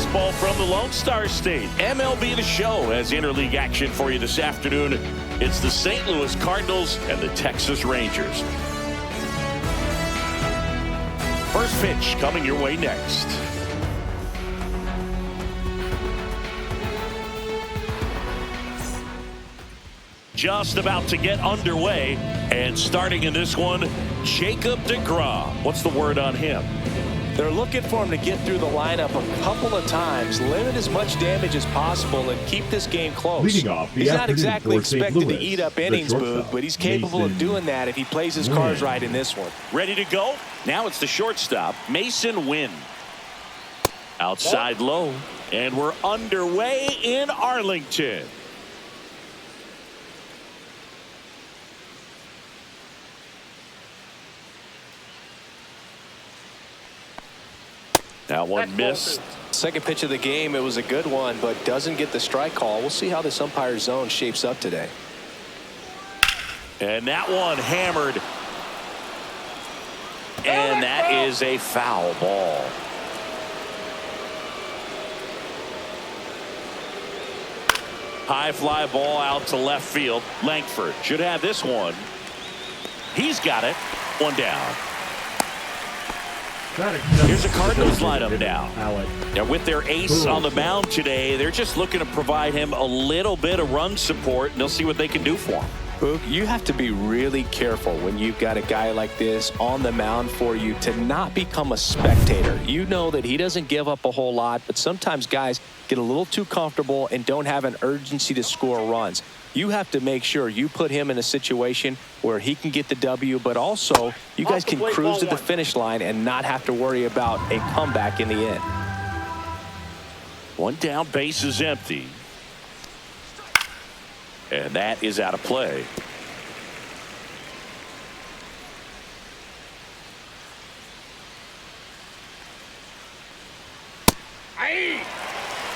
baseball from the Lone Star State. MLB The Show has interleague action for you this afternoon. It's the St. Louis Cardinals and the Texas Rangers. First pitch coming your way next. Just about to get underway, and starting in this one, Jacob deGrom. What's the word on him? They're looking for him to get through the lineup a couple of times, limit as much damage as possible, and keep this game close. Leading off the he's not exactly for St. expected Louis, to eat up innings, Boog, but he's capable of doing that if he plays his cards right in this one. Ready to go? Now it's the shortstop, Mason Wynn. Outside low, and we're underway in Arlington. That one missed. Second pitch of the game, it was a good one, but doesn't get the strike call. We'll see how this umpire zone shapes up today. And that one hammered. And that is a foul ball. High fly ball out to left field. Langford should have this one. He's got it. One down. Here's the Cardinals lineup now. Now with their ace on the mound today, they're just looking to provide him a little bit of run support, and they'll see what they can do for him. Boog, you have to be really careful when you've got a guy like this on the mound for you to not become a spectator. You know that he doesn't give up a whole lot, but sometimes guys get a little too comfortable and don't have an urgency to score runs. You have to make sure you put him in a situation where he can get the W, but also you guys can cruise to the finish line and not have to worry about a comeback in the end. One down, base is empty. And that is out of play.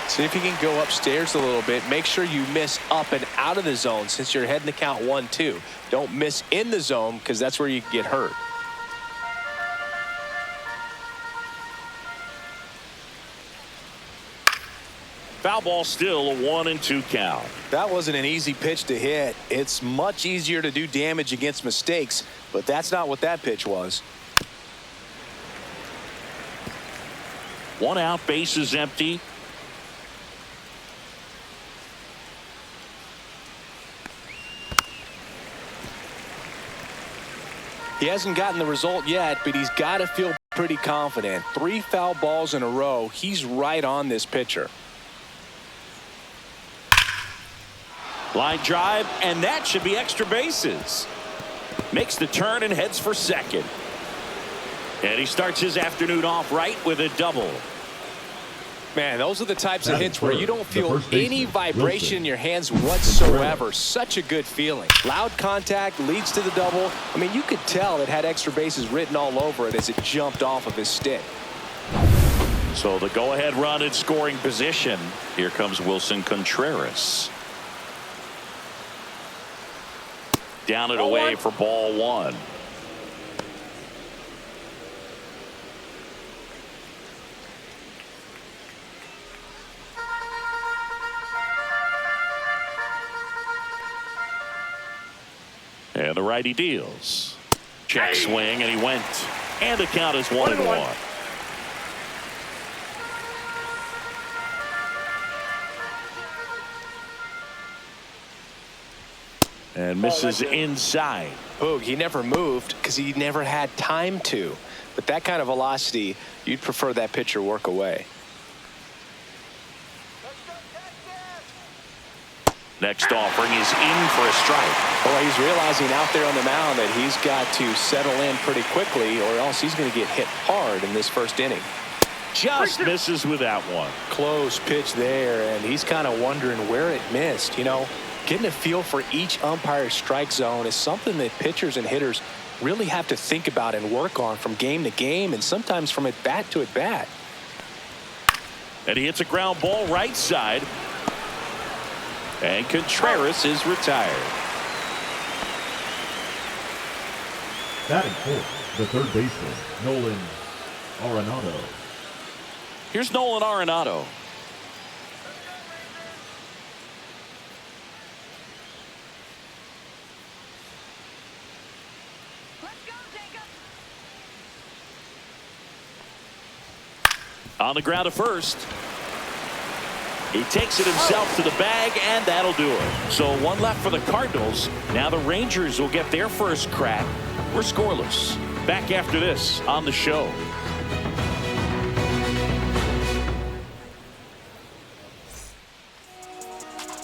See if you can go upstairs a little bit. Make sure you miss up and out of the zone since you're heading to count 1-2. Don't miss in the zone because that's where you get hurt. Foul ball, still a 1-2 count. That wasn't an easy pitch to hit. It's much easier to do damage against mistakes, but that's not what that pitch was. One out, base is empty. He hasn't gotten the result yet, but he's got to feel pretty confident. 3 foul balls in a row. He's right on this pitcher. Line drive, and that should be extra bases. Makes the turn and heads for second. And he starts his afternoon off right with a double. Man, those are the types of hits where you don't feel any vibration in your hands whatsoever. Such a good feeling. Loud contact leads to the double. I mean, you could tell it had extra bases written all over it as it jumped off of his stick. So the go-ahead run in scoring position. Here comes Wilson Contreras. Down and away for ball 1. And the righty deals. Check swing, and he went. And the count is 1-1. And misses inside. Boog, he never moved because he never had time to. But that kind of velocity, you'd prefer that pitcher work away. Next offering is in for a strike. Well, he's realizing out there on the mound that he's got to settle in pretty quickly or else he's going to get hit hard in this first inning. Just misses with that one. Close pitch there, and he's kind of wondering where it missed. You know, getting a feel for each umpire's strike zone is something that pitchers and hitters really have to think about and work on from game to game and sometimes from at bat to at bat. And he hits a ground ball right side. And Contreras is retired. Batting fourth, the third baseman, Nolan Arenado. Here's Nolan Arenado. On the ground at first. He takes it himself to the bag, and that'll do it. So one left for the Cardinals. Now the Rangers will get their first crack. We're scoreless. Back after this on the show.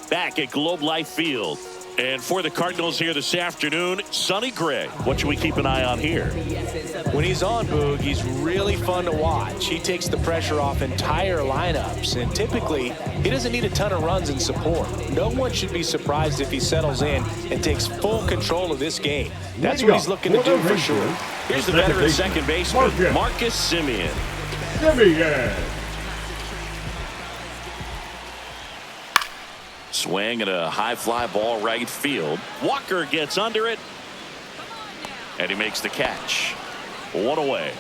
Back at Globe Life Field. And for the Cardinals here this afternoon, Sonny Gray. What should we keep an eye on here? When he's on, Boog, he's really fun to watch. He takes the pressure off entire lineups, and typically he doesn't need a ton of runs and support. No one should be surprised if he settles in and takes full control of this game. That's what he's looking to do for sure. Here's the veteran second baseman, Marcus Semien. Swing and a high fly ball right field. Walker gets under it. And he makes the catch. One away.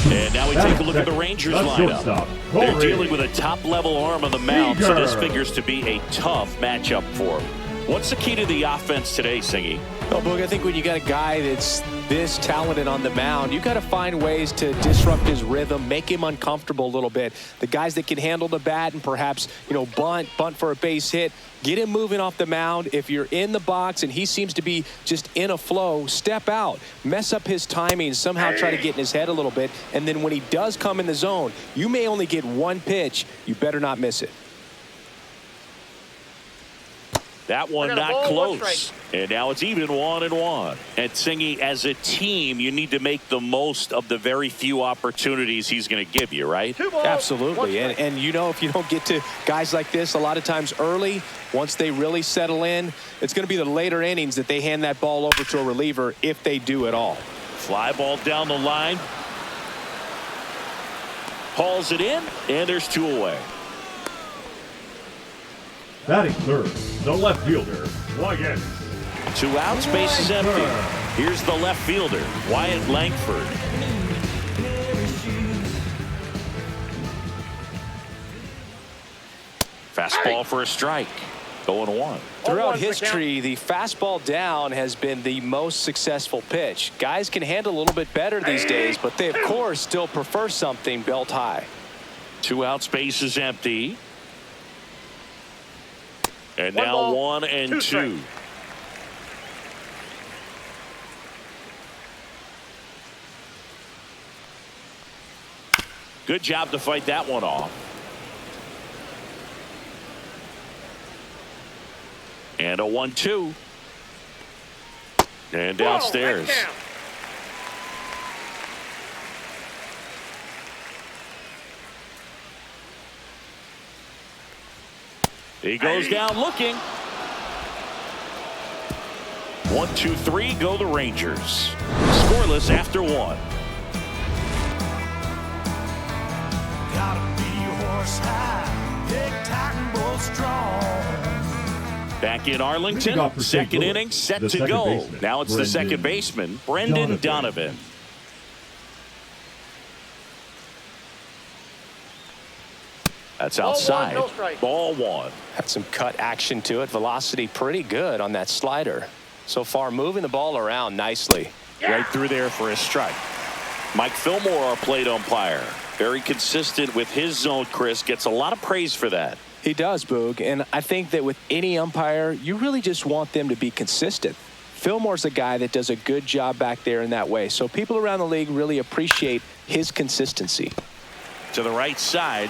And now we take a look at the Rangers lineup. They're dealing with a top-level arm on the mound, so this figures to be a tough matchup for him. What's the key to the offense today, Singy? Well, Boog, I think when you got a guy that's this talented on the mound, you got to find ways to disrupt his rhythm, make him uncomfortable a little bit. The guys that can handle the bat and perhaps, bunt for a base hit, get him moving off the mound. If you're in the box and he seems to be just in a flow, step out, mess up his timing, somehow try to get in his head a little bit. And then when he does come in the zone, you may only get one pitch. You better not miss it. That one not close. And now it's even 1-1. And Singy, as a team, you need to make the most of the very few opportunities he's going to give you, right? Absolutely. And if you don't get to guys like this a lot of times early, once they really settle in, it's going to be the later innings that they hand that ball over to a reliever if they do at all. Fly ball down the line. Hauls it in, and there's 2 away. Batting third, the left fielder, Wyatt. 2 outs, base is empty. Here's the left fielder, Wyatt Langford. Fastball for a strike. 0-1. Throughout history, the fastball down has been the most successful pitch. Guys can handle a little bit better these days, but they, of course, still prefer something belt high. 2 outs, base is empty. And now 1-2. Good job to fight that one off. And a 1-2. And downstairs. He goes down looking. 1, 2, 3 go the Rangers. Scoreless after 1. Gotta be horse high, big tight and bull strong. Back in Arlington, second inning set to go. Now it's the second baseman, Brendan Donovan. That's outside. Ball 1. Had some cut action to it. Velocity pretty good on that slider. So far, moving the ball around nicely. Right through there for a strike. Mike Fillmore, our plate umpire. Very consistent with his zone, Chris. Gets a lot of praise for that. He does, Boog. And I think that with any umpire, you really just want them to be consistent. Fillmore's a guy that does a good job back there in that way. So people around the league really appreciate his consistency. To the right side.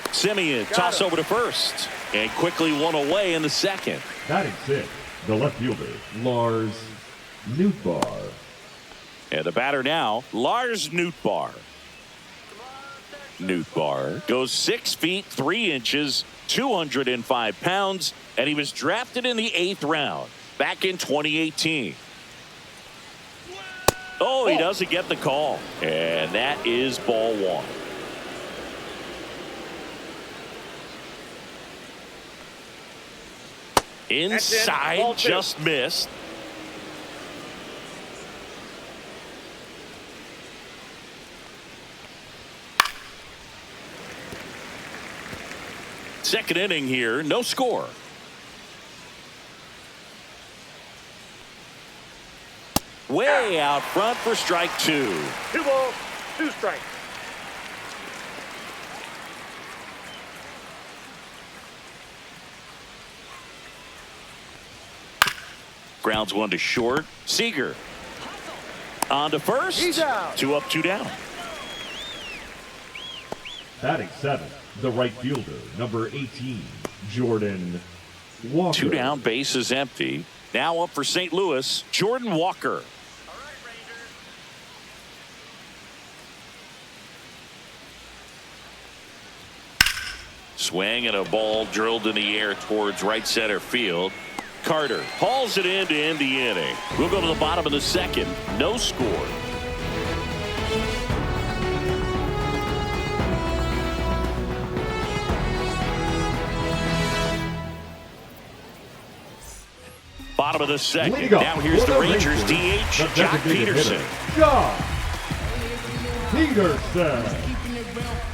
Semien toss over to first. And quickly 1 away in the second. Batting 6, the left fielder, Lars Nootbaar. And the batter now, Lars Nootbaar. Nootbaar goes 6 feet 3 inches, 205 pounds, and he was drafted in the 8th round back in 2018. Oh, he doesn't get the call. And that is ball 1. Inside, just missed. Second inning here, no score. Way out front for strike 2. 2 balls, 2 strikes. Grounds one to short. Seager on to first. 2 up, 2 down. Batting 7th, the right fielder, number 18, Jordan Walker. 2 down, base is empty. Now up for St. Louis, Jordan Walker. Swing and a ball drilled in the air towards right center field. Carter hauls it in to end the inning. We'll go to the bottom of the second. No score. Bottom of the second. Now here's the Rangers DH, Jock Peterson. Jock Peterson.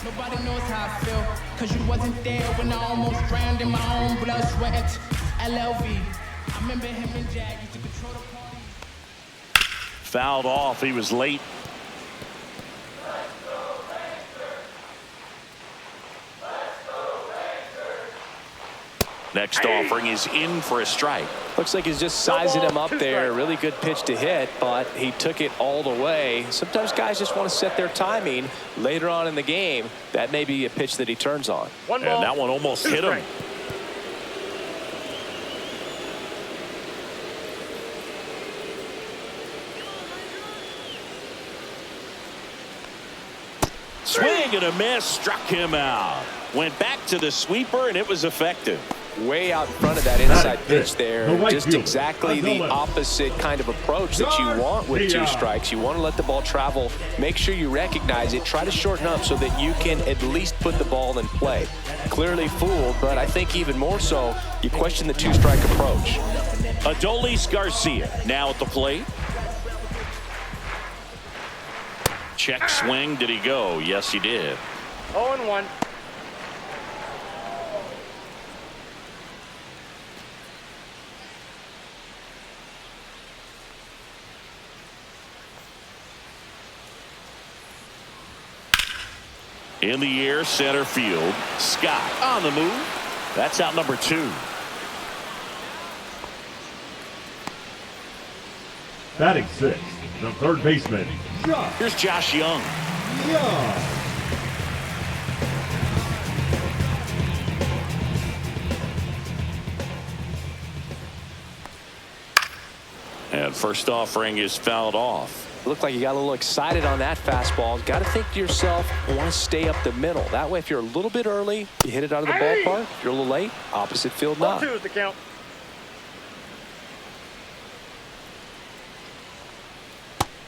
Nobody knows how I feel, cause you wasn't there when I almost drowned in my own blood, sweat. LLV. I remember him and Jack used to control the party. Fouled off. He was late. Next offering is in for a strike. Looks like he's just sizing him up there. Really good pitch to hit, but he took it all the way. Sometimes guys just want to set their timing later on in the game. That may be a pitch that he turns on. And that one almost hit him. Swing and a miss, struck him out. Went back to the sweeper, and it was effective. Way out in front of that inside pitch there. Just exactly the opposite kind of approach that you want with 2 strikes. You want to let the ball travel. Make sure you recognize it. Try to shorten up so that you can at least put the ball in play. Clearly fooled, but I think even more so, you question the 2-strike approach. Adolis Garcia now at the plate. Check swing. Did he go? Yes, he did. 0-1. In the air, center field. Scott on the move. That's out number 2. Batting 6th, the third baseman, Josh. Here's Josh Young. And first offering is fouled off. Looked like you got a little excited on that fastball. Got to think to yourself, I want to stay up the middle. That way, if you're a little bit early, you hit it out of the ballpark. If you're a little late, opposite field not. 2 is the count.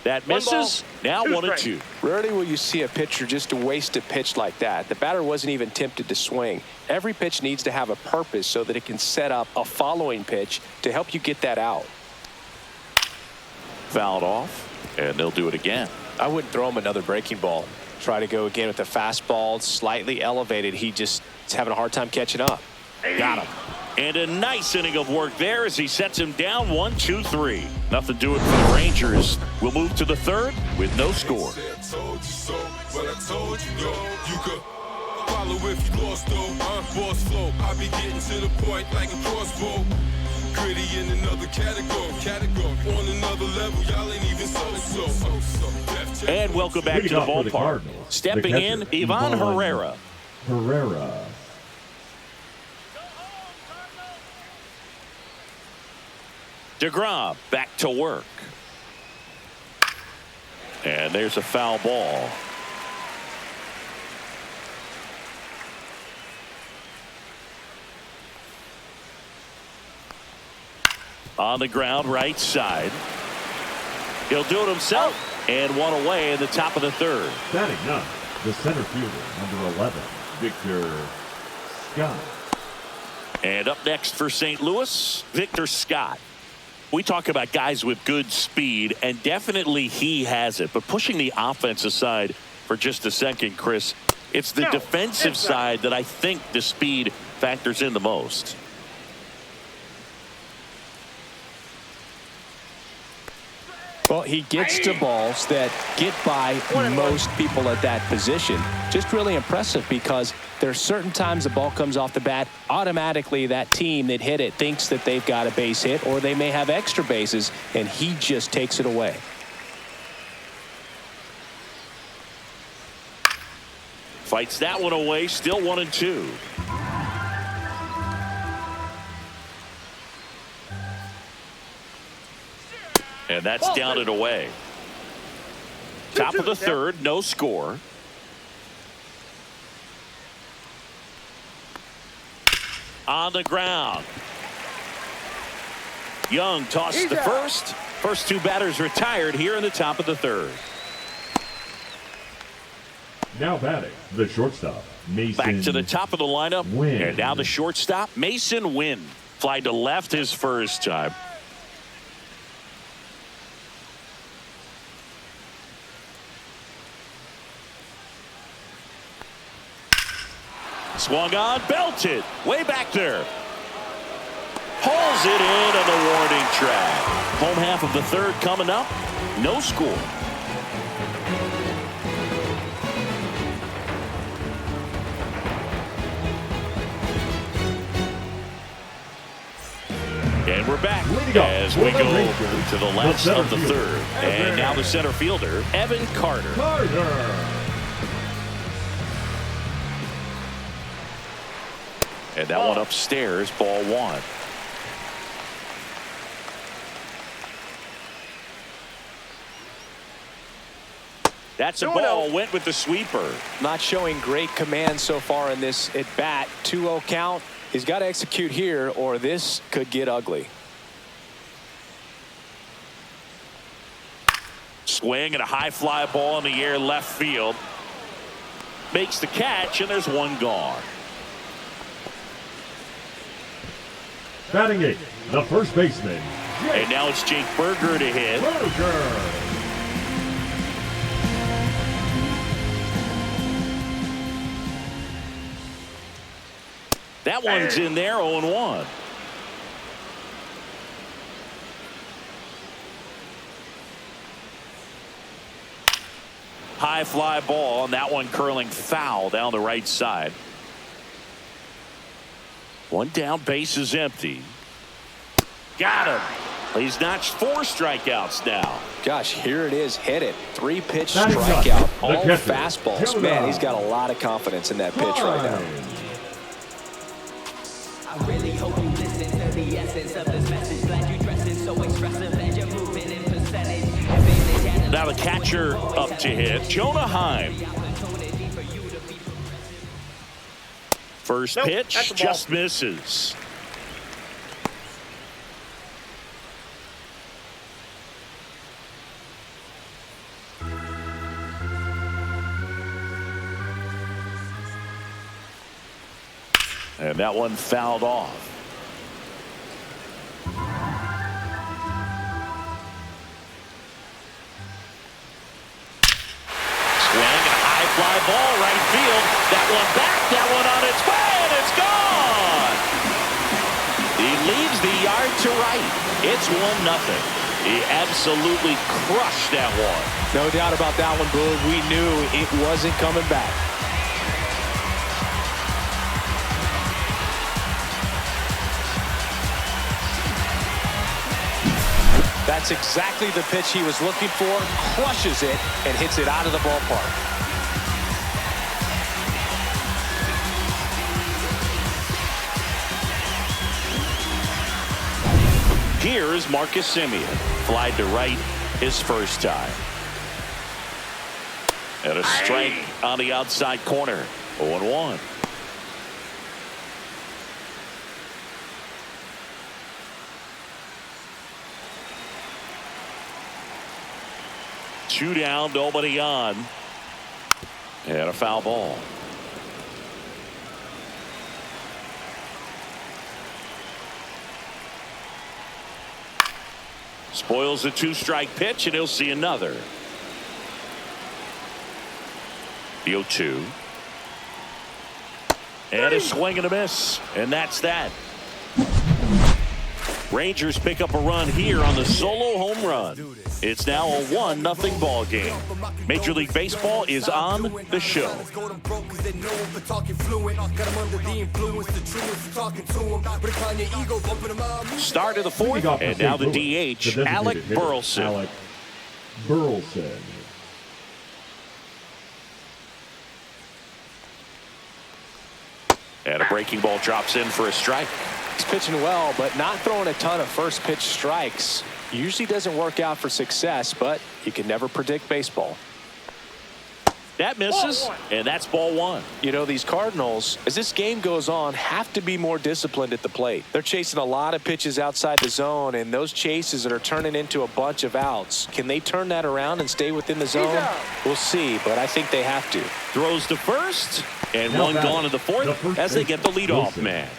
That misses. Now 1-2. Rarely will you see a pitcher just waste a pitch like that. The batter wasn't even tempted to swing. Every pitch needs to have a purpose so that it can set up a following pitch to help you get that out. Fouled off. And they'll do it again. I wouldn't throw him another breaking ball. Try to go again with the fastball, slightly elevated. He just is having a hard time catching up. Got him. And a nice inning of work there as he sets him down 1-2-3. Nothing doing for the Rangers. We'll move to the third with no score. Follow if you lost though, boss flow. I be getting to the point like a crossbow. Gritty in another category. On another level, y'all ain't even so. And welcome back to the ballpark. Stepping in, Ivan Herrera. DeGrom back to work. And there's a foul ball. On the ground, right side. He'll do it himself. And one away in the top of the third. Batting 9, the center fielder, number 11, Victor Scott. And up next for St. Louis, Victor Scott. We talk about guys with good speed, and definitely he has it. But pushing the offense aside for just a second, Chris, it's the defensive side that I think the speed factors in the most. Well, he gets to balls that get by most people at that position. Just really impressive because there's certain times the ball comes off the bat, automatically that team that hit it thinks that they've got a base hit or they may have extra bases, and he just takes it away. Fights that one away, still 1-2. And that's down and away. Top of the third, no score. On the ground. Young tosses to first. First two batters retired here in the top of the third. Now batting, the shortstop, Mason. Back to the top of the lineup. Wynn. And now the shortstop, Mason Wynn. Flied to left his first time. Swung on, belted, way back there. Pulls it in on the warning track. Home half of the third coming up. No score. And we're back as we go to the last of the third. And now the center fielder, Evan Carter. And that one upstairs, ball one. That's a ball, went with the sweeper. Not showing great command so far in this at bat. 2-0 count. He's got to execute here or this could get ugly. Swing and a high fly ball in the air left field. Makes the catch and there's one gone. Batting eighth, the first baseman. And now it's Jake Berger to hit. That one's in there, 0-1. High fly ball, and that one curling foul down the right side. One down, base is empty. Got him. He's notched 4 strikeouts now. Gosh, here it is. Hit it. 3-pitch strikeout. All fastballs. Man, he's got a lot of confidence in that pitch right now. I really hope you listen to the essence of this message. Glad you dressing so expressive and you're moving in percentage. Now the catcher up to hit, Jonah Heim. First pitch just misses. And that one fouled off. Swing and a high fly ball right field. That one back, that one on its way, and it's gone. He leaves the yard to right. It's 1-0. He absolutely crushed that one. No doubt about that one, Boog. We knew it wasn't coming back. That's exactly the pitch he was looking for. Crushes it and hits it out of the ballpark. Here is Marcus Semien. Flied to right his first time. And a strike on the outside corner. 0-1. Two down, nobody on. And a foul ball. Spoils the 2-strike pitch, and he'll see another. The 0-2. And a swing and a miss. And that's that. Rangers pick up a run here on the solo home run. It's now a 1-0 ball game. Major League Baseball is on the show. Start of the fourth, and now the DH, Alec Burleson. Alec Burleson. And a breaking ball drops in for a strike. He's pitching well, but not throwing a ton of first pitch strikes. Usually doesn't work out for success, but you can never predict baseball. That misses, and that's ball one. You know, these Cardinals, as this game goes on, have to be more disciplined at the plate. They're chasing a lot of pitches outside the zone, and those chases that are turning into a bunch of outs. Can they turn that around and stay within the zone? We'll see, but I think they have to. Throws to first, and Now one gone in the fourth as they get the leadoff man.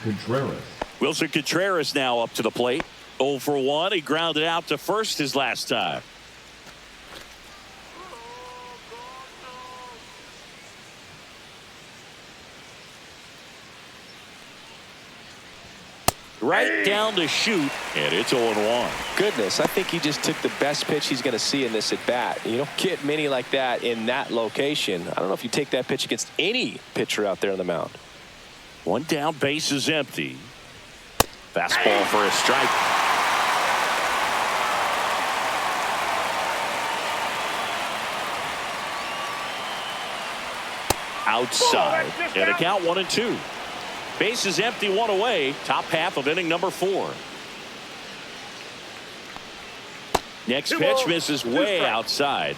Contreras. Wilson Contreras now up to the plate. 0 for 1. He grounded out to first his last time. Right down to shoot, and it's 0-1. Goodness, I think he just took the best pitch he's going to see in this at bat. You don't get many like that in that location. I don't know if you take that pitch against any pitcher out there on the mound. One down, base is empty. Fastball for a strike. Outside, and a count 1-2. Base is empty, one away. Top half of inning number 4. Next pitch misses way outside.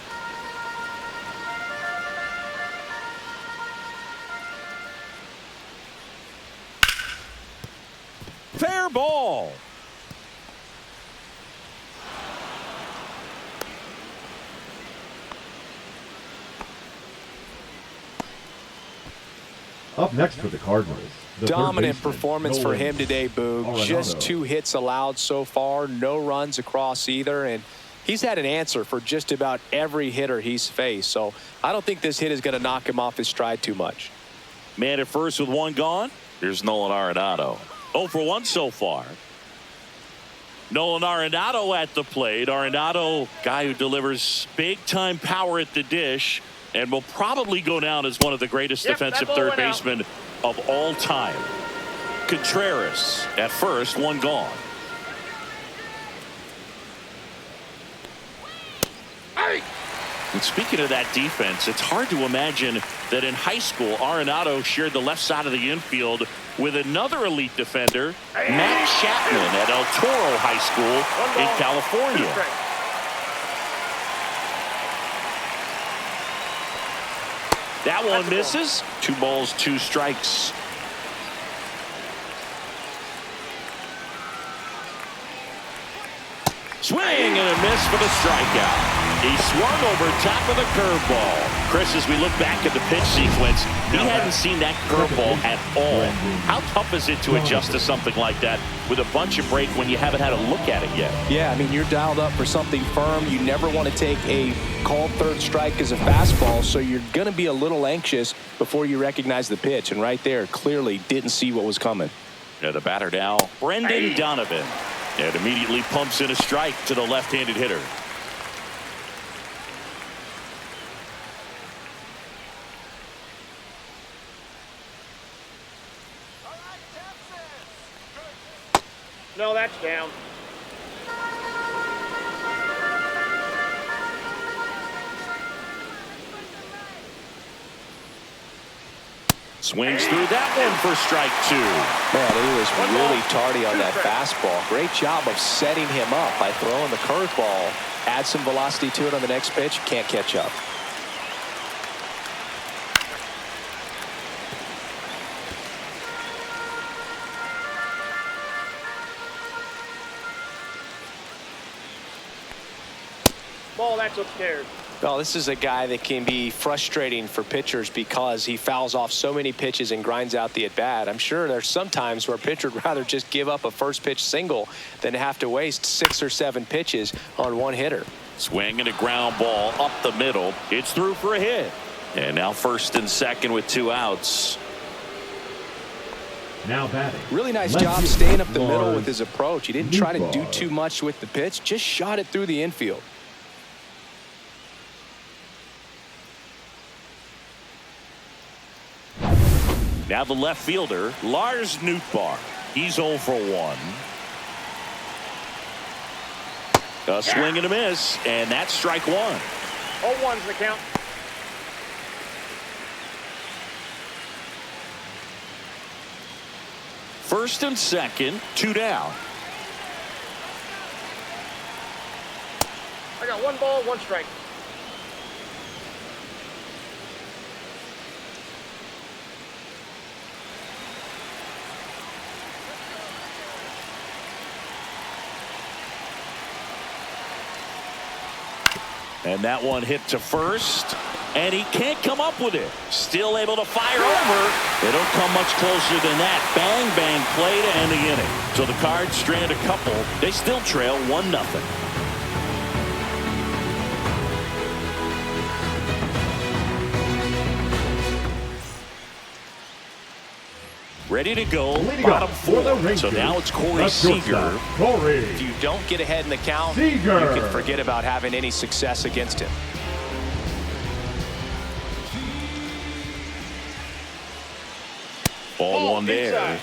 Fair ball. Up next for the Cardinals. The Dominant third baseman, performance for Nolan him today, Boog. Arenado. Just 2 hits allowed so far. No runs across either. And he's had an answer for just about every hitter he's faced. So I don't think this hit is going to knock him off his stride too much. Man at first with one gone. Here's Nolan Arenado. 0 for 1 so far. Nolan Arenado at the plate. Arenado, guy who delivers big-time power at the dish and will probably go down as one of the greatest defensive third basemen of all time. Contreras at first, one gone. And speaking of that defense, it's hard to imagine that in high school, Arenado shared the left side of the infield with another elite defender, Matt Chapman at El Toro High School in California. That one misses. 2 balls, 2 strikes. Swing and a miss for the strikeout. He swung over top of the curveball. Chris, as we look back at the pitch sequence, he hadn't seen that curveball at all. How tough is it to adjust to something like that with a bunch of break when you haven't had a look at it yet? Yeah, I mean, you're dialed up for something firm. You never want to take a called third strike as a fastball, so you're going to be a little anxious before you recognize the pitch. And right there, clearly didn't see what was coming. Yeah, the batter now, Brendan Donovan. And immediately pumps in a strike to the left-handed hitter. No, that's down. Swings through that one for strike 2. Man, he was really tardy on that fastball. Great job of setting him up by throwing the curveball. Add some velocity to it on the next pitch. Can't catch up. Ball, that's upstairs. Well, this is a guy that can be frustrating for pitchers because he fouls off so many pitches and grinds out the at-bat. I'm sure there's some times where a pitcher would rather just give up a first pitch single than have to waste 6 or 7 pitches on one hitter. Swing and a ground ball up the middle. It's through for a hit. And now first and second with 2 outs. Now batting. Really nice left job fielder, staying up the middle Lars with his approach. He didn't try to do Nootbaar. too much with the pitch, just shot it through the infield. Now the left fielder, Lars Nootbaar. He's 0 for 1. A swing and a miss, and that's strike 1. 0-1's the count. First and second, 2 down. I got 1 ball, 1 strike. And that one hit to first, and he can't come up with it. Still able to fire over. They don't come much closer than that. Bang, bang play to end the inning. So the Cards strand a couple. They still trail 1-0. Ready to go, Leading bottom up for the 4. Rangers, So now it's Corey the Seager. shortstop, Corey. If you don't get ahead in the count, Seager. you can forget about having any success against him. Ball 1 there. inside.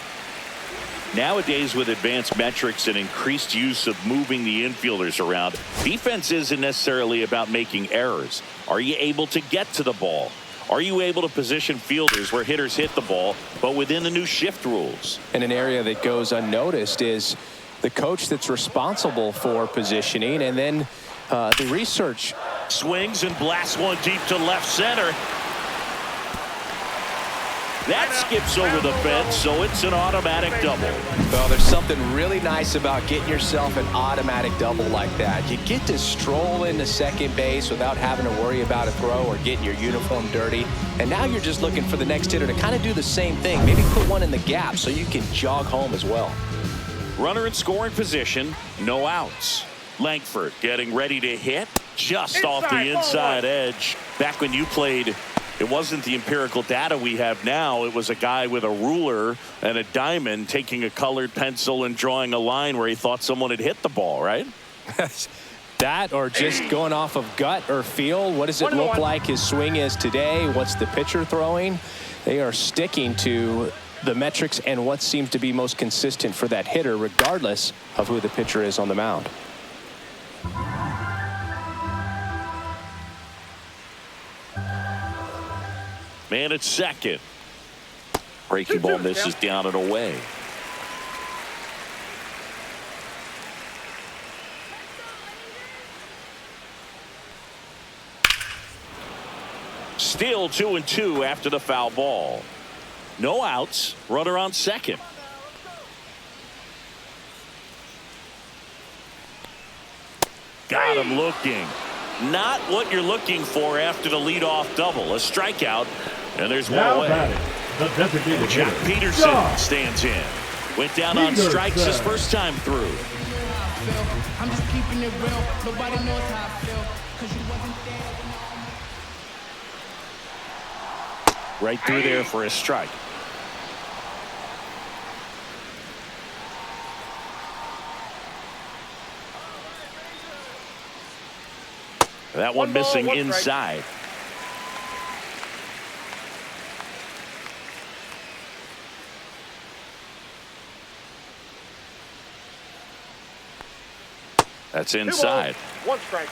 Nowadays, with advanced metrics and increased use of moving the infielders around, defense isn't necessarily about making errors. Are you able to get to the ball? Are you able to position fielders where hitters hit the ball, but within the new shift rules? And an area that goes unnoticed is the coach that's responsible for positioning, and then the research. Swings and blasts one deep to left center. That skips over the fence, so it's an automatic double. Well, there's something really nice about getting yourself an automatic double like that. You get to stroll into second base without having to worry about a throw or getting your uniform dirty. And now you're just looking for the next hitter to kind of do the same thing. Maybe put one in the gap so you can jog home as well. Runner in scoring position, no outs. Langford getting ready to hit just off the inside edge. Back when you played, it wasn't the empirical data we have now. It was a guy with a ruler and a diamond taking a colored pencil and drawing a line where he thought someone had hit the ball, right? That or just going off of gut or feel. What does it look like his swing is today? What's the pitcher throwing? They are sticking to the metrics and what seems to be most consistent for that hitter, regardless of who the pitcher is on the mound. Man at second. Breaking ball misses down and away. Still 2-2 after the foul ball. No outs. Runner on second. Got him looking. Not what you're looking for after the leadoff double. A strikeout, and there's one Now away. batting, the designated Jack hitter, Peterson Josh stands in. Went down on Peterson. strikes his first time through. I'm just keeping it real. Nobody knows how I feel. 'Cause you wasn't there when Right through there for a strike. That one ball, missing 1 strike. inside. That's 2 balls, inside. 1 strike.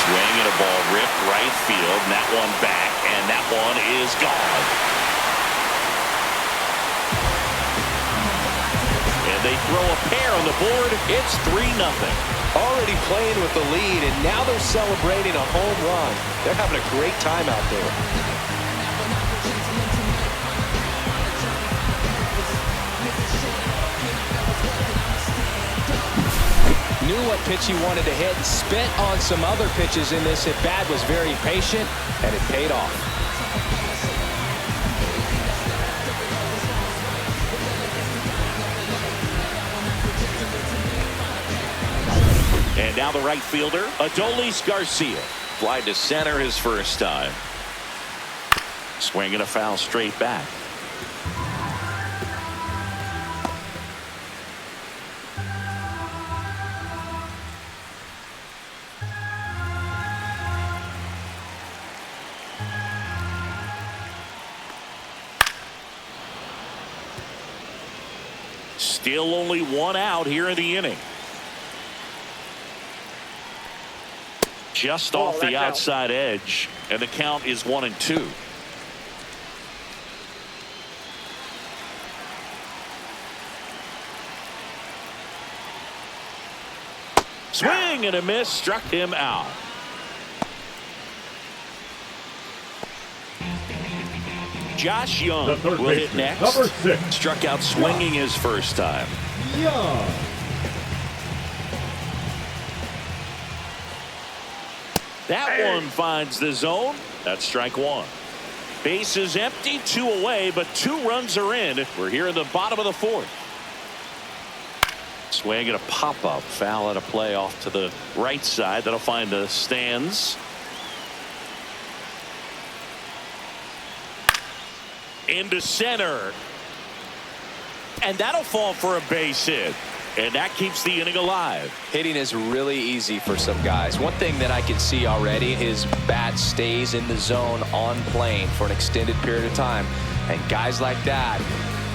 Swing and a ball ripped right field, and that one back, and that one is gone. And they throw a pair on the board. It's 3-0. Already playing with the lead, and now they're celebrating a home run. They're having a great time out there. Knew what pitch he wanted to hit, spent on some other pitches in this at bat, was very patient, and it paid off. And now Now the right fielder, Adolis Garcia. Fly to center his first time. Swinging a foul straight back. Still only one out here in the inning. Just off the outside edge, and the count is 1-2. Swing and a miss, struck him out. Josh Young will hit next. Number 6. Struck out swinging his first time. Young. That one finds the zone. That's strike one. Base is empty, 2 away, but 2 runs are in. We're here in the bottom of the 4th. Swing and a pop-up. Foul at a play off to the right side. That'll find the stands. Into center. And that'll fall for a base hit. And that keeps the inning alive. Hitting is really easy for some guys. One thing that I can see already, his bat stays in the zone on plane for an extended period of time. And guys like that,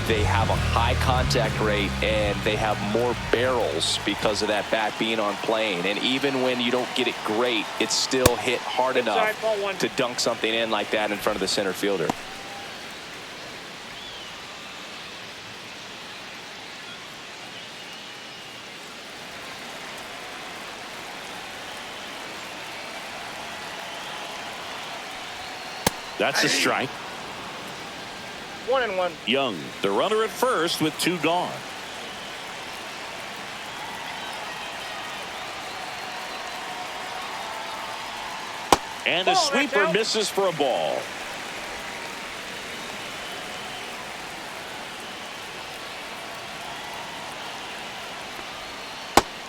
they have a high contact rate and they have more barrels because of that bat being on plane. And even when you don't get it great, it's still hit hard enough to dunk something in like that in front of the center fielder. That's a strike. 1-1. Young, the runner at first with 2 gone. And a sweeper misses for a ball.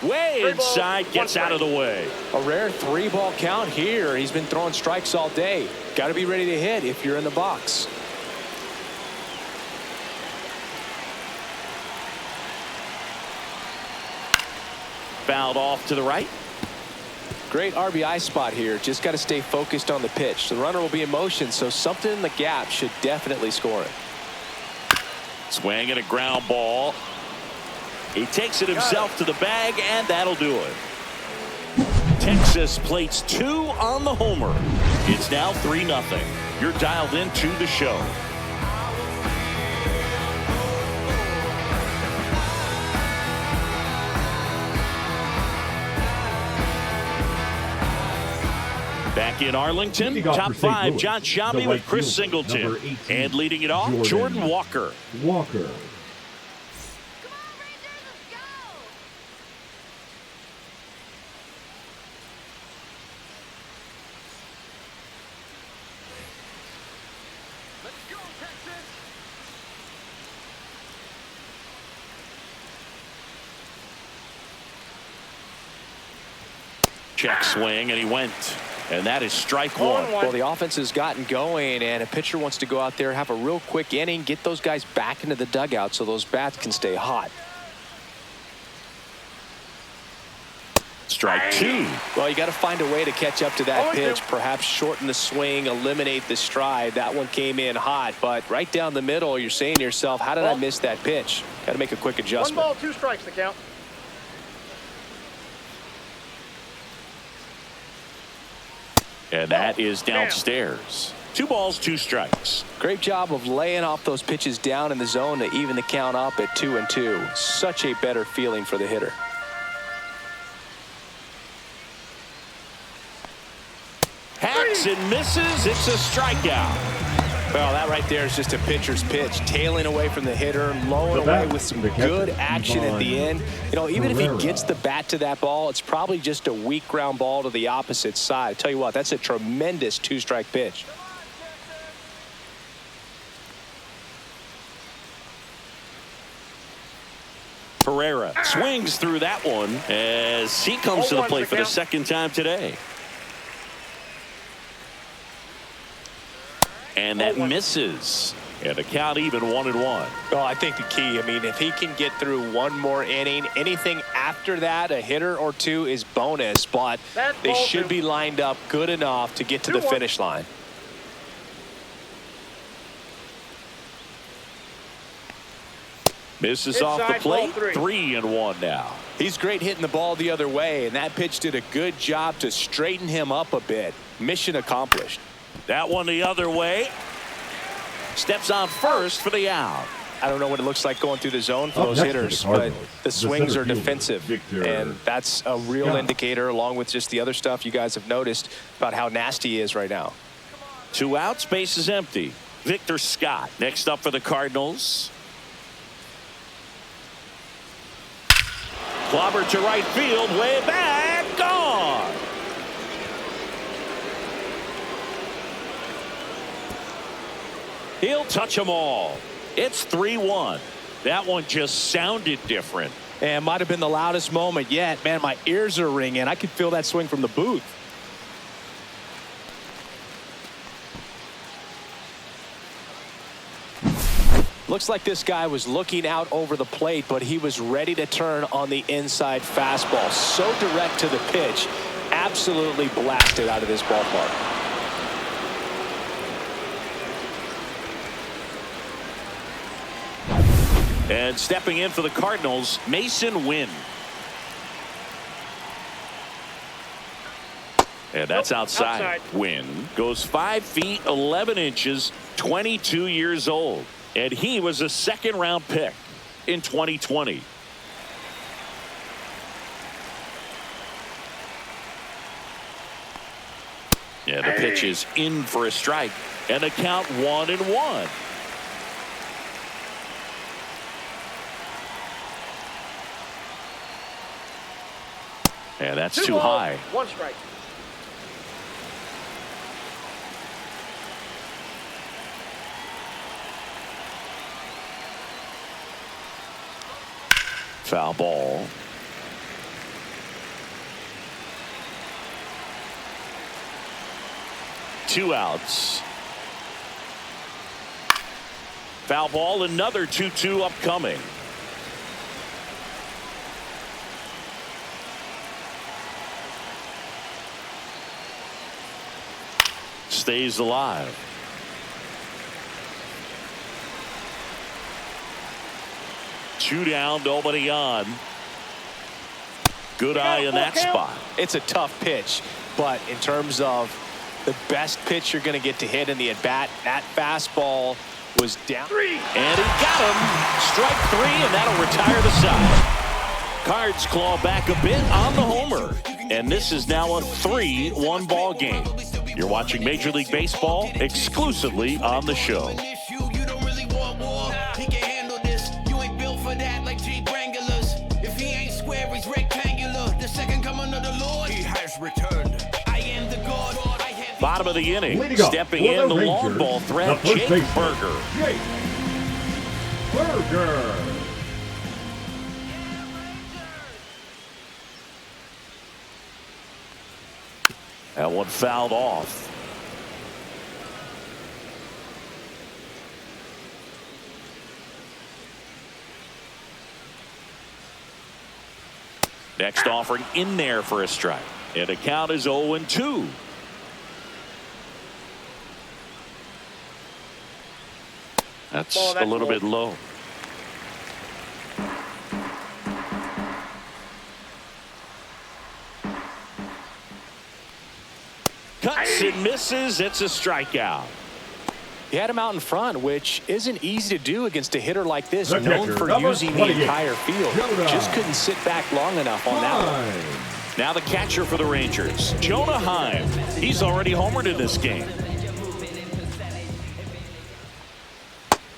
Way inside, gets out of the way. A rare 3-ball count here. He's been throwing strikes all day. Got to be ready to hit if you're in the box. Fouled off to the right. Great RBI spot here. Just got to stay focused on the pitch. The runner will be in motion, so something in the gap should definitely score it. Swing and a ground ball. He takes it himself to the bag, and that'll do it. Texas plates 2 on the homer. It's now 3-0. You're dialed into the show. Back in Arlington, top 5, John Shambi with Chris Singleton. And leading it off, Jordan Walker. Walker. Check swing, and he went. And that is strike one. Well, the offense has gotten going, and a pitcher wants to go out there, have a real quick inning, get those guys back into the dugout so those bats can stay hot. Strike 2. Well, you got to find a way to catch up to that pitch, perhaps shorten the swing, eliminate the stride. That one came in hot, but right down the middle, you're saying to yourself, how did I miss that pitch? Got to make a quick adjustment. 1 ball, 2 strikes, the count. And that is downstairs. 2 balls, 2 strikes. Great job of laying off those pitches down in the zone to even the count up at 2-2. Such a better feeling for the hitter. Hacks and misses. It's a strikeout. Well, that right there is just a pitcher's pitch, tailing away from the hitter, lowing away with some good action at the end. You know, even if he gets the bat to that ball, it's probably just a weak ground ball to the opposite side. I tell you what, that's a tremendous 2-strike pitch. Pereira swings through that one as he comes to the plate for the second time today. And that misses. And the count even 1-1. Well, I think the key, I mean, if he can get through one more inning, anything after that, a hitter or two is bonus, but they should be lined up good enough to get to the finish line. Misses off the plate. 3-1 now. He's great hitting the ball the other way, and that pitch did a good job to straighten him up a bit. Mission accomplished. That one the other way. Steps on first for the out. I don't know what it looks like going through the zone for those hitters, but the swings are defensive, and that's a real indicator, along with just the other stuff you guys have noticed about how nasty he is right now. 2 outs, base is empty. Victor Scott next up for the Cardinals. Clobber to right field, way back, gone. He'll touch them all. It's 3-1. That one just sounded different. And might have been the loudest moment yet. Man, my ears are ringing. I could feel that swing from the booth. Looks like this guy was looking out over the plate, but he was ready to turn on the inside fastball. So direct to the pitch. Absolutely blasted out of this ballpark. And stepping in for the Cardinals, Mason Wynn. And that's outside. Wynn goes 5 feet 11 inches, 22 years old. And he was a second-round pick in 2020. Yeah, the pitch is in for a strike. And the count 1-1. And that's too high. 1 strike. Foul ball. Two outs. Foul ball, another 2-2 upcoming. Stays alive. Two down, nobody on. Good eye in that spot. It's a tough pitch, but in terms of the best pitch you're going to get to hit in the at-bat, that fastball was down. And he got him. Strike 3, and that'll retire the side. Cards claw back a bit on the homer. And this is now a 3-1 ball game. You're watching Major League Baseball exclusively on the show. Bottom of the inning, stepping in the long ball threat, Jake Burger. Jake Burger. That one fouled off. Next offering in there for a strike. And the count is 0-2. That's a little bit low. Cuts and misses. It's a strikeout. He had him out in front, which isn't easy to do against a hitter like this, known for using the entire field. Just couldn't sit back long enough on that one. Now the catcher for the Rangers, Jonah Heim. He's already homered in this game.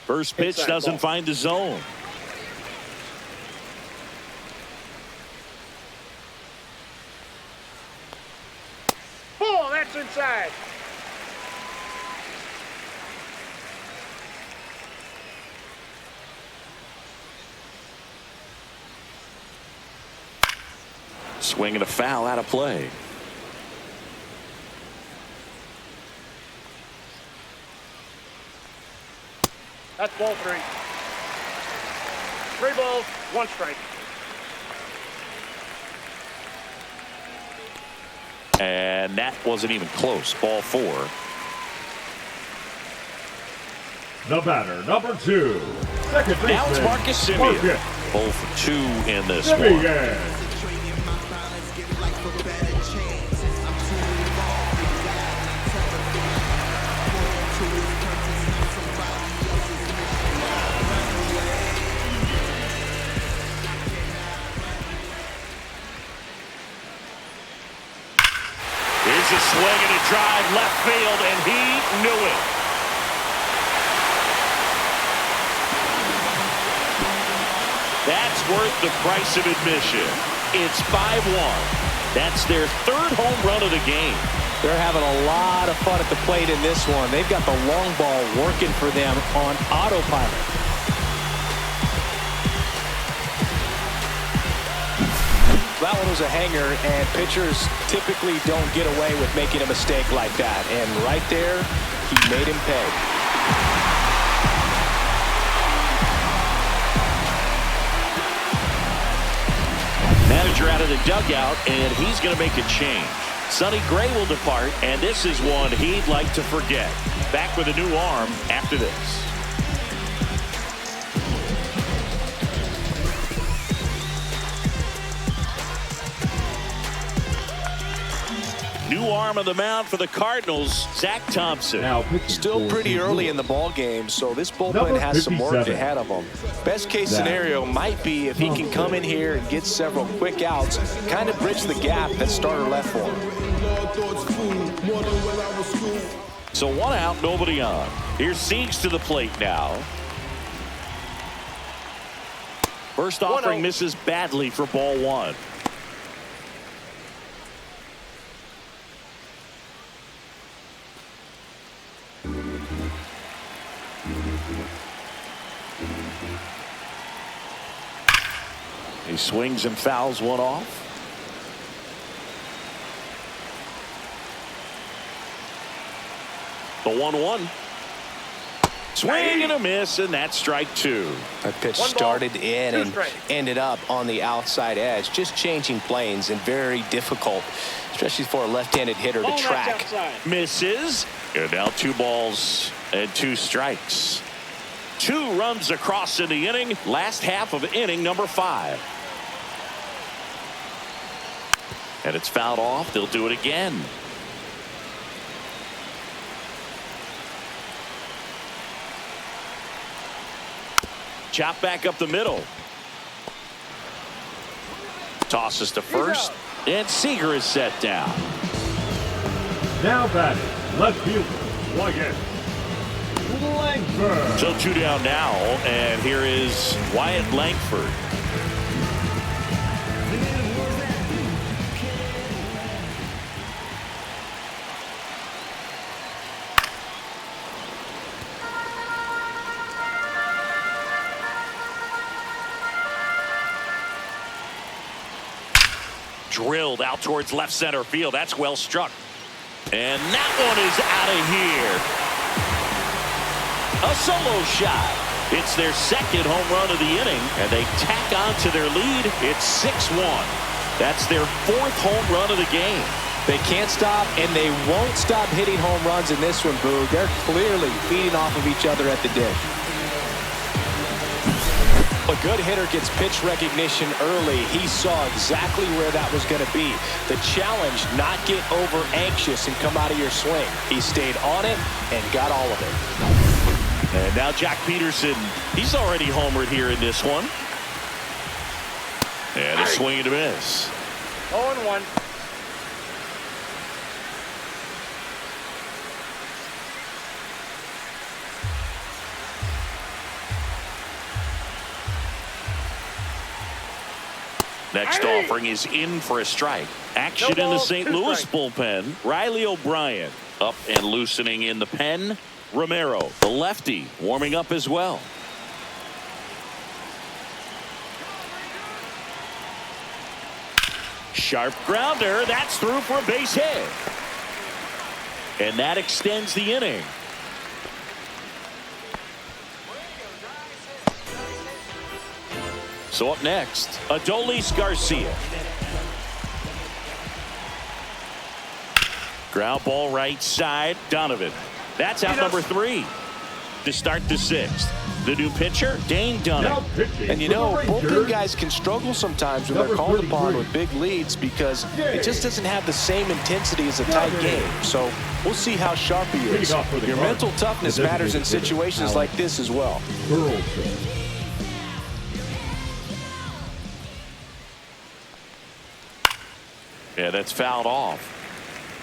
First pitch doesn't find the zone. Ball, that's inside. Swing and a foul out of play. That's ball 3. 3 balls, 1 strike. And that wasn't even close. Ball 4. The batter, number 2. Second baseman. Now it's Marcus Semien. 0 for 2 in this one. Here's a swing and a drive left field, and he knew it. That's worth the price of admission. It's 5-1. That's their 3rd home run of the game. They're having a lot of fun at the plate in this one. They've got the long ball working for them on autopilot. That one was a hanger, and pitchers typically don't get away with making a mistake like that. And right there, he made him pay. Manager out of the dugout, and he's going to make a change. Sonny Gray will depart, and this is one he'd like to forget. Back with a new arm after this. New arm on the mound for the Cardinals, Zach Thompson. Still pretty early in the ball game, so this bullpen has some work ahead of them. Best case scenario might be if he can come in here and get several quick outs, kind of bridge the gap that starter left for him. So 1 out, nobody on. Here's Siegs to the plate now. First offering misses badly for ball 1. He swings and fouls one off. The 1-1. Swing and a miss, and that's strike 2. That pitch started in and ended up on the outside edge. Just changing planes and very difficult, especially for a left-handed hitter to track. Misses. And now 2 balls and 2 strikes. 2 runs across in the inning. Last half of inning number 5. And it's fouled off. They'll do it again. Chop back up the middle. Tosses to first. And Seager is set down. Now batting, left fielder, Wyatt Langford. So 2 down now, and here is Wyatt Langford. Drilled out towards left center field. That's well struck. And that one is out of here. A solo shot. It's their 2nd home run of the inning, and they tack on to their lead. It's 6-1. That's their 4th home run of the game. They can't stop, and they won't stop hitting home runs in this one, Boo. They're clearly feeding off of each other at the dish. A good hitter gets pitch recognition early. He saw exactly where that was going to be. The challenge, not get over anxious and come out of your swing. He stayed on it and got all of it. And now Jack Peterson, he's already homered here in this one. And a swing and a miss. 0-1. Next offering is in for a strike. Action in the St. Louis bullpen. Riley O'Brien up and loosening in the pen. Romero, the lefty, warming up as well. Sharp grounder. That's through for a base hit. And that extends the inning. So up next, Adolis Garcia. Ground ball right side. Donovan. That's out number 3 to start the 6th. The new pitcher, Dane Dunning. And you know, bullpen guys can struggle sometimes when they're called upon with big leads because it just doesn't have the same intensity as a tight game. So we'll see how sharp he is. Your mental toughness matters in situations like this as well. Yeah, that's fouled off.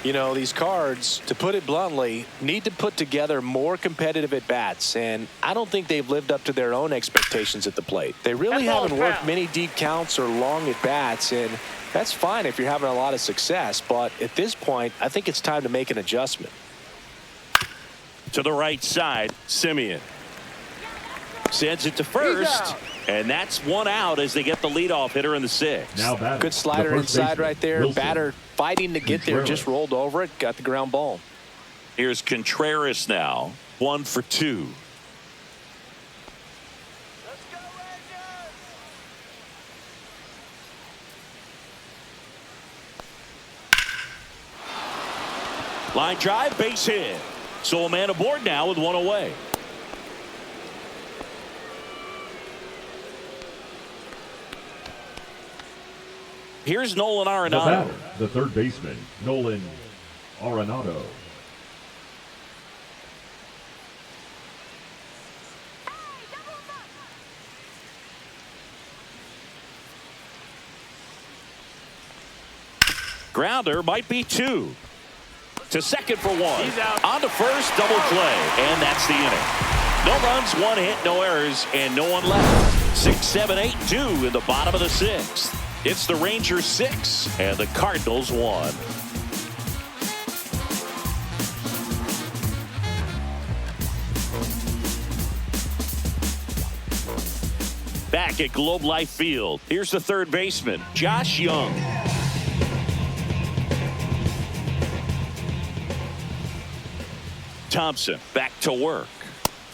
You know, these Cards, to put it bluntly, need to put together more competitive at-bats, and I don't think they've lived up to their own expectations at the plate. They really haven't worked many deep counts or long at-bats, and that's fine if you're having a lot of success, but at this point, I think it's time to make an adjustment. To the right side, Simeon sends it to first, and that's one out as they get the leadoff hitter in the 6th. Good slider inside right there. Batter fighting to get there, just rolled over it, got the ground ball. Here's Contreras now, 1 for 2. Line drive, base hit. So a man aboard now with 1 away. Here's Nolan Arenado. The third baseman, Nolan Arenado. Grounder might be 2. To second for 1. On to first, double play. And that's the inning. No runs, 1 hit, no errors, and no one left. 6, 7, 8, 2 in the bottom of the 6th. It's the Rangers 6 and the Cardinals 1. Back at Globe Life Field, here's the third baseman, Josh Young. Thompson back to work.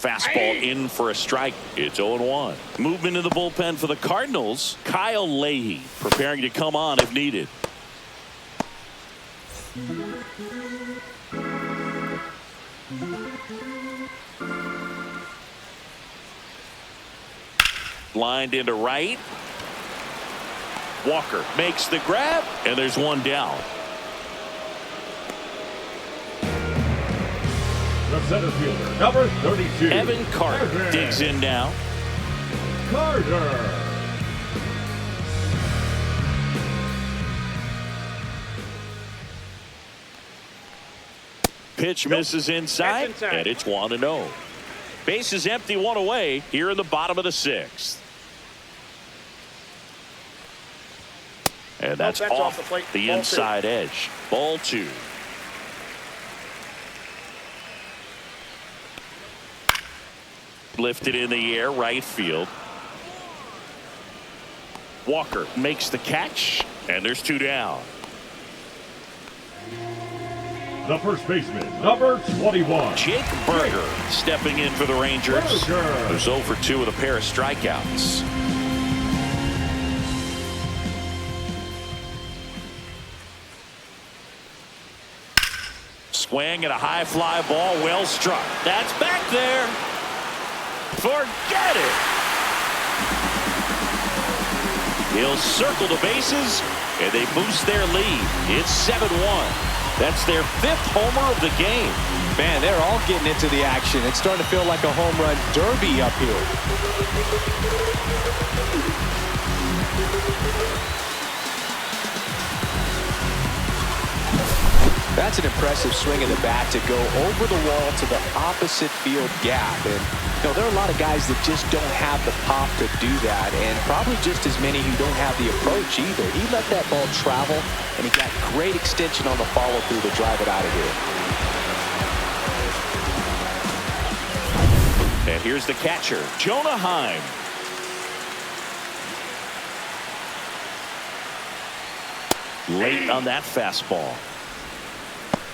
Fastball in for a strike. It's 0-1. Movement in the bullpen for the Cardinals. Kyle Leahy preparing to come on if needed. Lined into right. Walker makes the grab, and there's 1 down. The center fielder, number 32. Evan Carter digs in now. Carter. Pitch misses inside, and it's 1-0. Base is empty, 1 away here in the bottom of the 6th. And that's off the inside edge. Ball 2. Lifted in the air, right field. Walker makes the catch, and there's 2 down. The first baseman, number 21. Jake Berger stepping in for the Rangers. Who's 0 for 2 with a pair of strikeouts. Swing and a high fly ball, well struck. That's back there. Forget it. He'll circle the bases, and they boost their lead. It's 7-1. That's their 5th homer of the game. Man, they're all getting into the action. It's starting to feel like a home run derby up here. That's an impressive swing of the bat to go over the wall to the opposite field gap. And you know, there are a lot of guys that just don't have the pop to do that, and probably just as many who don't have the approach either. He let that ball travel, and he got great extension on the follow-through to drive it out of here. And here's the catcher, Jonah Heim. Late on that fastball.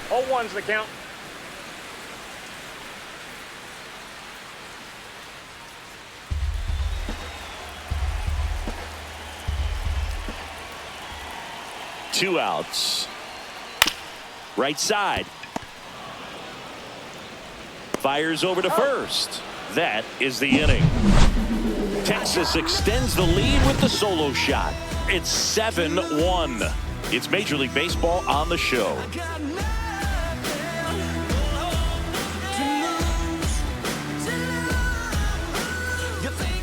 0-1's the count. Two outs. Right side. Fires over to first. That is the inning. Texas extends the lead with the solo shot. It's 7-1. It's Major League Baseball on the show.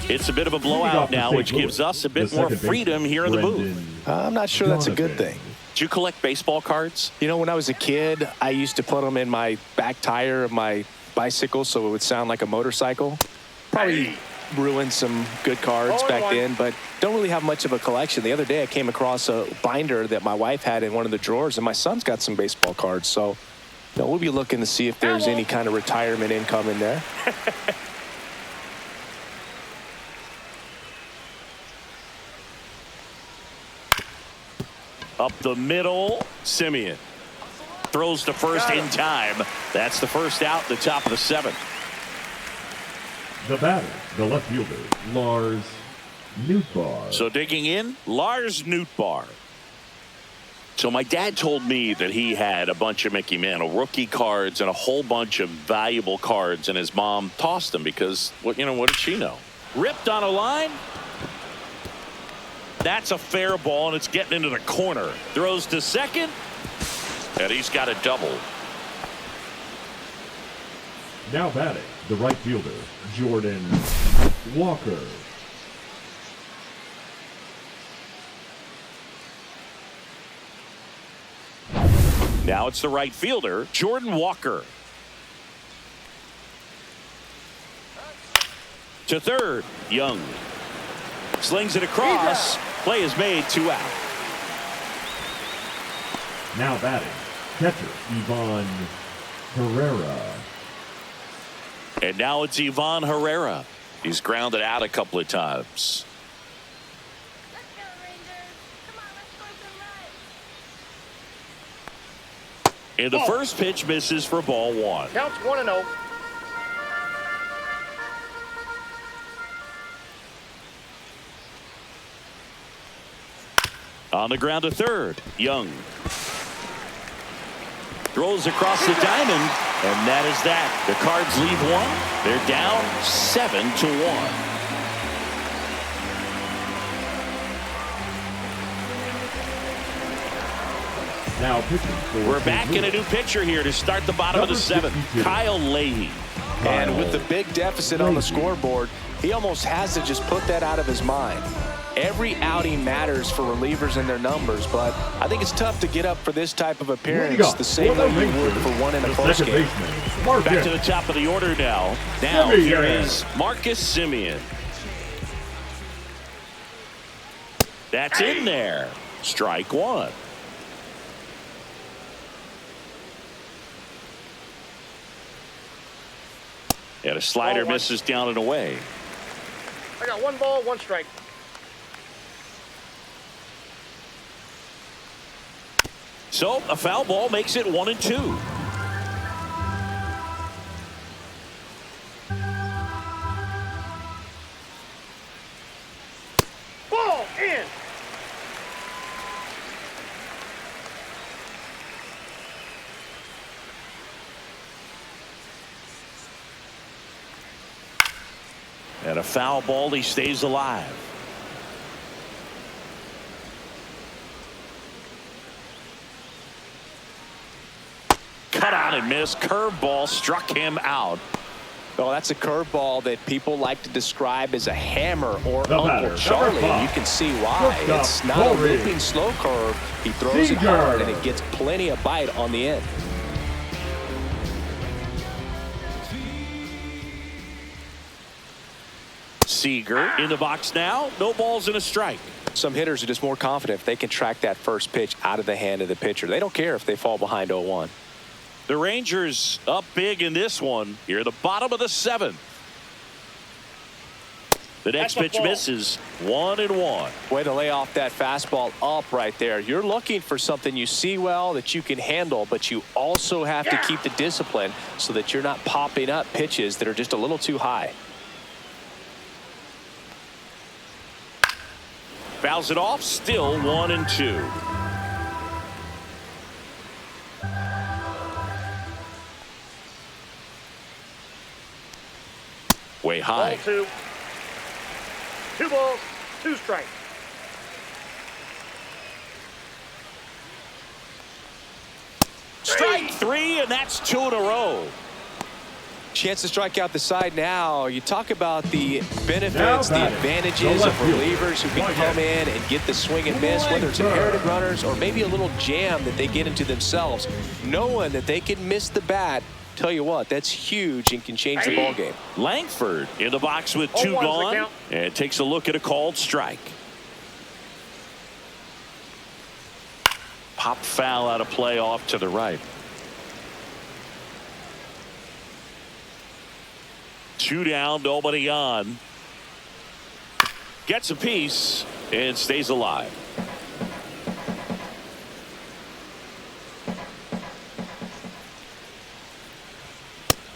It's a bit of a blowout now, which gives us a bit more freedom here in the booth. I'm not sure that's a good thing. Do you collect baseball cards? You know, when I was a kid, I used to put them in my back tire of my bicycle so it would sound like a motorcycle. Probably ruined some good cards back then, but don't really have much of a collection. The other day I came across a binder that my wife had in one of the drawers, and my son's got some baseball cards. So, you know, we'll be looking to see if there's any kind of retirement income in there. Up the middle, Simeon throws to first in time. That's the first out, the top of the seventh. The batter, the left fielder, Lars Nootbaar. So digging in, Lars Nootbaar. So my dad told me that he had a bunch of Mickey Mantle rookie cards and a whole bunch of valuable cards, and his mom tossed them because, what did she know? Ripped on a line. That's a fair ball, and it's getting into the corner. Throws to second, and he's got a double. Now batting, the right fielder, Jordan Walker. Now it's the right fielder, Jordan Walker. To third, Young. Slings it across. Play is made, 2 out. Now batting, catcher, Ivan Herrera. And now it's Ivan Herrera. He's grounded out a couple of times. Let's go, Rangers. Come on, let's go some runs. And the first pitch misses for ball 1. Counts 1-0. On the ground to third, Young. Throws across the diamond, and that is that. The Cards leave 1. They're down 7-1. Now pitching for We're back in a new pitcher here to start the bottom of the 7th. Kyle Leahy. And with the big deficit on the scoreboard, he almost has to just put that out of his mind. Every outing matters for relievers and their numbers, but I think it's tough to get up for this type of appearance the same way you would for one in a close game. Back to the top of the order now. Now here is Marcus Simeon. That's in there. Strike 1. And a slider misses down and away. I got 1 ball, 1 strike. So a foul ball makes it 1-2. Ball in. And a foul ball, he stays alive. Cut on and miss. Curveball struck him out. Well, that's a curveball that people like to describe as a hammer or The Uncle batter, Charlie, number and you 5. can see why. Shortstop, It's not a Corey. looping slow curve. He throws it Seager. hard, and it gets plenty of bite on the end. Seager in the box now. No balls and a strike. Some hitters are just more confident if they can track that first pitch out of the hand of the pitcher. They don't care if they fall behind 0-1. The Rangers up big in this one. Here at the bottom of the 7th. The next That's a pitch ball. misses. 1-1. Way to lay off that fastball up right there. You're looking for something you see well that you can handle, but you also have to keep the discipline so that you're not popping up pitches that are just a little too high. Fouls it off. Still 1-2. Way high. Ball 2. 2 balls, 2 strikes. Strike 3, and that's 2 in a row. Chance to strike out the side now. You talk about the benefits, Now the batting, advantages the of left fielder, relievers who can Wyatt. come in and get the swing and miss, whether it's inherited runners or maybe a little jam that they get into themselves. Knowing that they can miss the bat, tell you what, that's huge and can change the ball game. Langford in the box with 2 0-1's the gone count. and takes a look at a called strike. Pop foul out of play off to the right. 2 down, nobody on. Gets a piece and stays alive.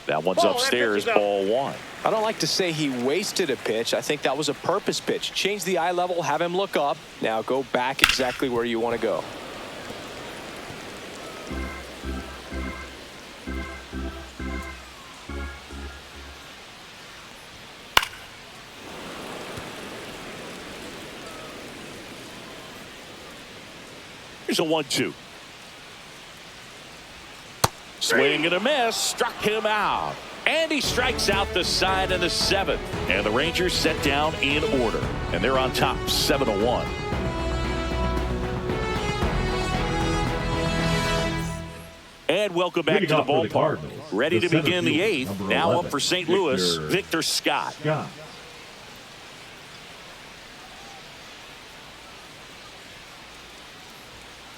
That one's Ball, that upstairs, pitch is up. ball 1. I don't like to say he wasted a pitch. I think that was a purpose pitch. Change the eye level, have him look up. Now go back exactly where you want to go. Here's a 1-2. Swing and a miss. Struck him out. And he strikes out the side in the 7th. And the Rangers set down in order. And they're on top 7-1. And welcome back to Leading the off for the ballpark. Cardinals, Ready the to begin center the fielder, 8th. number Now 11, up for St. Louis, Victor Scott. Scott.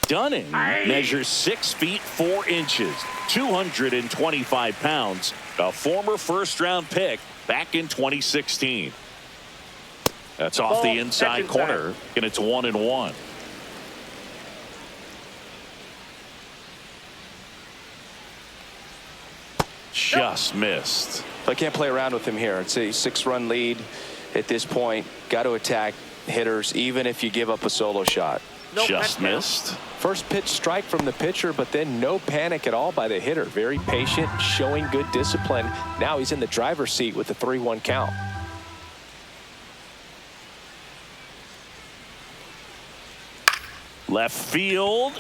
Dunning measures 6 feet 4 inches, 225 pounds, a former first-round pick back in 2016. That's off the inside corner, and it's 1-1. Just missed. I can't play around with him here. It's a 6-run lead at this point. Got to attack hitters, even if you give up a solo shot. Just missed. First pitch strike from the pitcher, but then no panic at all by the hitter. Very patient, showing good discipline. Now he's in the driver's seat with the 3-1 count. Left field.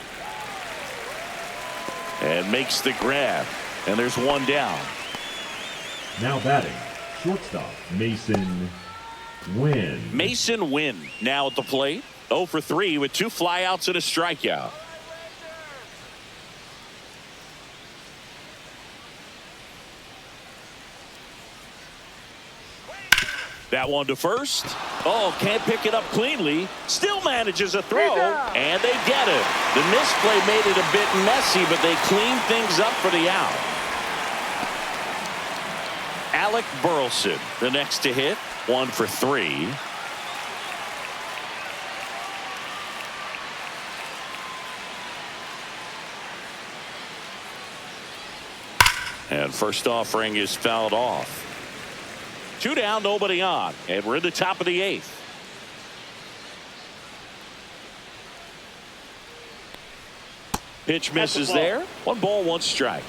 And makes the grab. And there's 1 down. Now batting, shortstop, Mason Wynn. Mason Wynn now at the plate. 0 for 3 with 2 flyouts and a strikeout. That one to first. Oh, can't pick it up cleanly. Still manages a throw, and they get it. The misplay made it a bit messy, but they cleaned things up for the out. Alec Burleson, the next to hit. 1 for 3. And first offering is fouled off. 2 down, nobody on. And we're in the top of the 8th. Pitch misses there. 1 ball, 1 strike.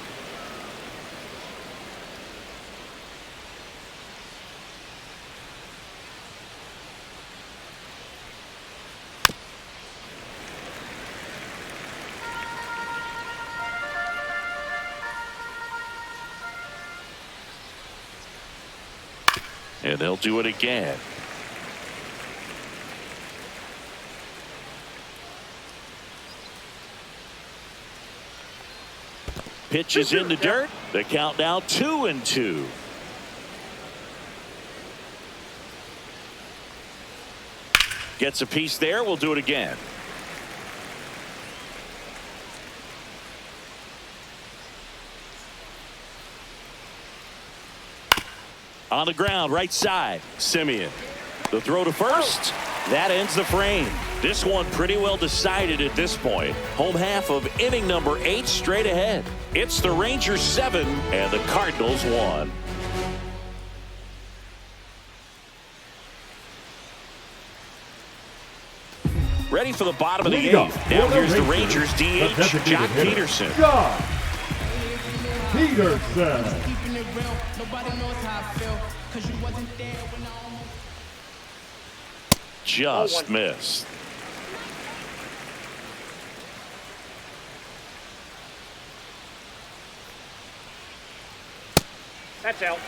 And they'll do it again. Pitch is in the dirt. The count now 2-2. Gets a piece there. We'll do it again. On the ground, right side, Simeon. The throw to first. That ends the frame. This one pretty well decided at this point. Home half of inning number 8 straight ahead. It's the Rangers 7 and the Cardinals 1. Ready for the bottom of the 8th. Now here's the Rangers DH, Jock Peterson. Jock Peterson. Keeping it real, nobody knows how I feel, 'cause you wasn't there when I almost... Just missed. That's out.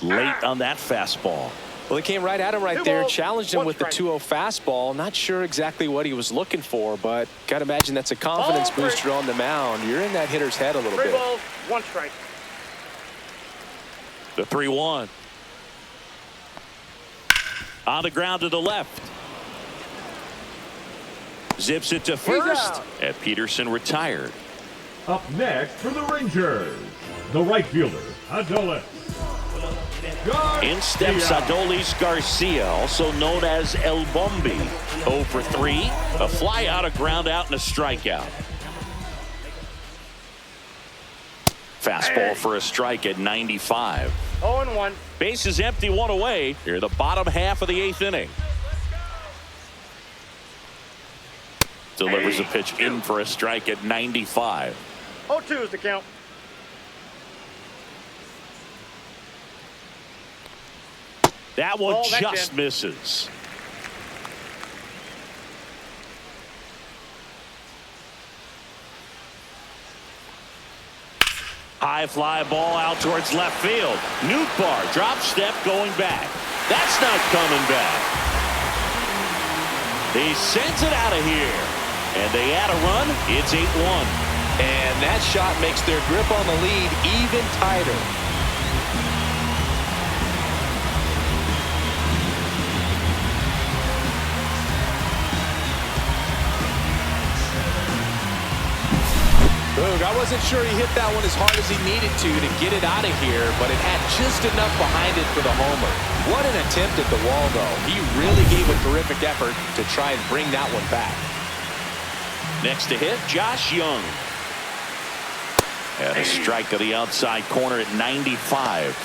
Late on that fastball. Well, he came right at him right 2 there, balls, challenged him 1 with the strike. 2-0 fastball. Not sure exactly what he was looking for, but got to imagine that's a confidence Ball 3. booster on the mound. You're in that hitter's head a little 3 bit. balls, 1 strike. The 3-1. On the ground to the left. Zips it to first. out. And Peterson retired. Up next for the Rangers, the right fielder, Adolis. In steps Adolis Garcia, also known as El Bombi. 0 for 3. A fly out, a ground out, and a strikeout. Fastball for a strike at 95. 0-1. Base is empty, 1 away. Here, the bottom half of the 8th inning. Delivers a pitch in for a strike at 95. 0-2 is the count. That one Ball, that's just in. misses. High fly ball out towards left field. Nootbaar drop step going back. That's not coming back. He sends it out of here. And they add a run. It's 8-1. And that shot makes their grip on the lead even tighter. Boog, I wasn't sure he hit that one as hard as he needed to get it out of here, but it had just enough behind it for the homer. What an attempt at the wall, though. He really gave a terrific effort to try and bring that one back. Next to hit, Josh Young. And a strike to the outside corner at 95.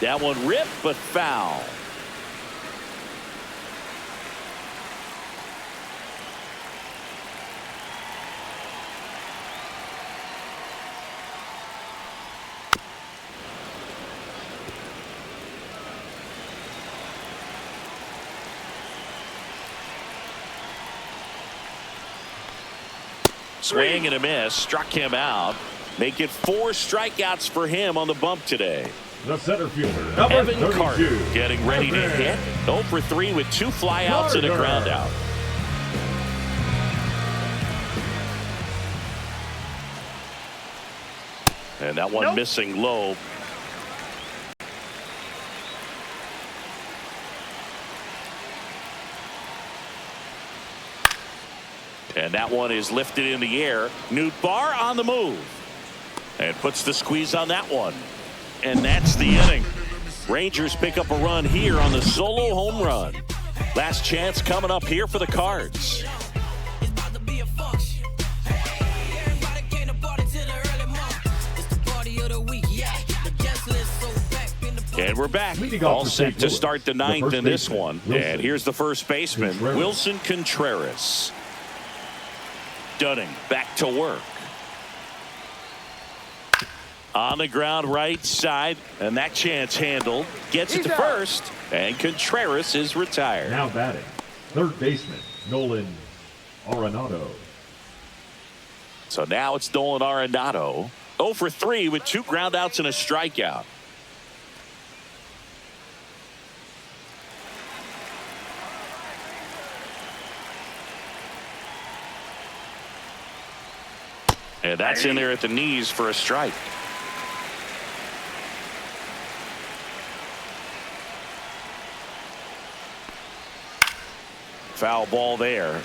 That one ripped, but foul. Swing and a miss, struck him out. Make it 4 strikeouts for him on the bump today. The center fielder, number Evan 32. Carter getting ready to hit. 0 for 3 with 2 flyouts and a ground out. And that one missing low. And that one is lifted in the air. Nootbaar on the move. And puts the squeeze on that one. And that's the inning. Rangers pick up a run here on the solo home run. Last chance coming up here for the Cards. And we're back. All set to start the 9th in this one. And here's the first baseman, Wilson Contreras. Dunning back to work. On the ground right side, and that chance handled. Gets it to first, and Contreras is retired. Now batting, third baseman, Nolan Arenado. So now it's Nolan Arenado. 0 for 3 with 2 groundouts and a strikeout. And that's in there at the knees for a strike. Foul ball there.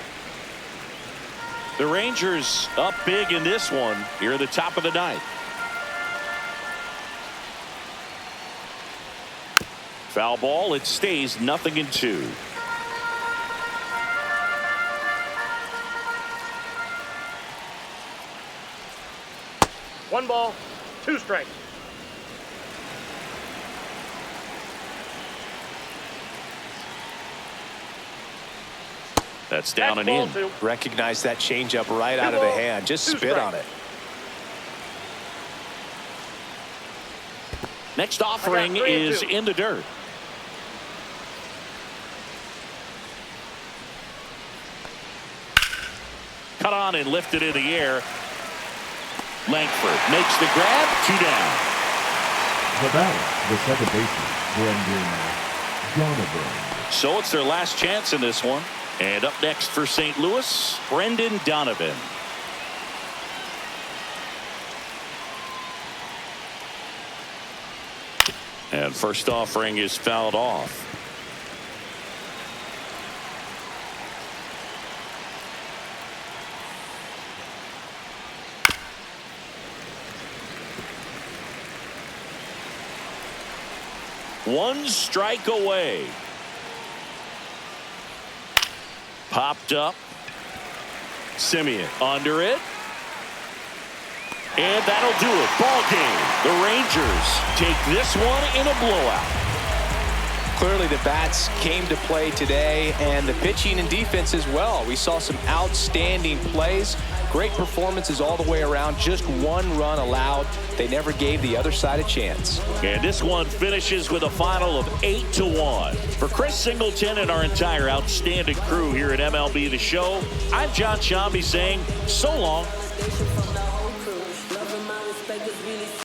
The Rangers up big in this one here at the top of the ninth. Foul ball. It stays 0-2. One ball, two strikes. That's down and Ball in. two. Recognize that changeup right out of the hand. Just spit on it. Next offering is in the dirt. Cut on and lifted in the air. Langford makes the grab. 2 down. The batter, the second baseman, Brendan Donovan. So it's their last chance in this one. And up next for St. Louis, Brendan Donovan. And first offering is fouled off. One strike away. Popped up. Simeon under it. And that'll do it. Ball game. The Rangers take this one in a blowout. Clearly the bats came to play today, and the pitching and defense as well. We saw some outstanding plays. Great performances all the way around. Just one run allowed. They never gave the other side a chance. And this one finishes with a final of 8-1. For Chris Singleton and our entire outstanding crew here at MLB The Show, I'm John Shambi saying so long.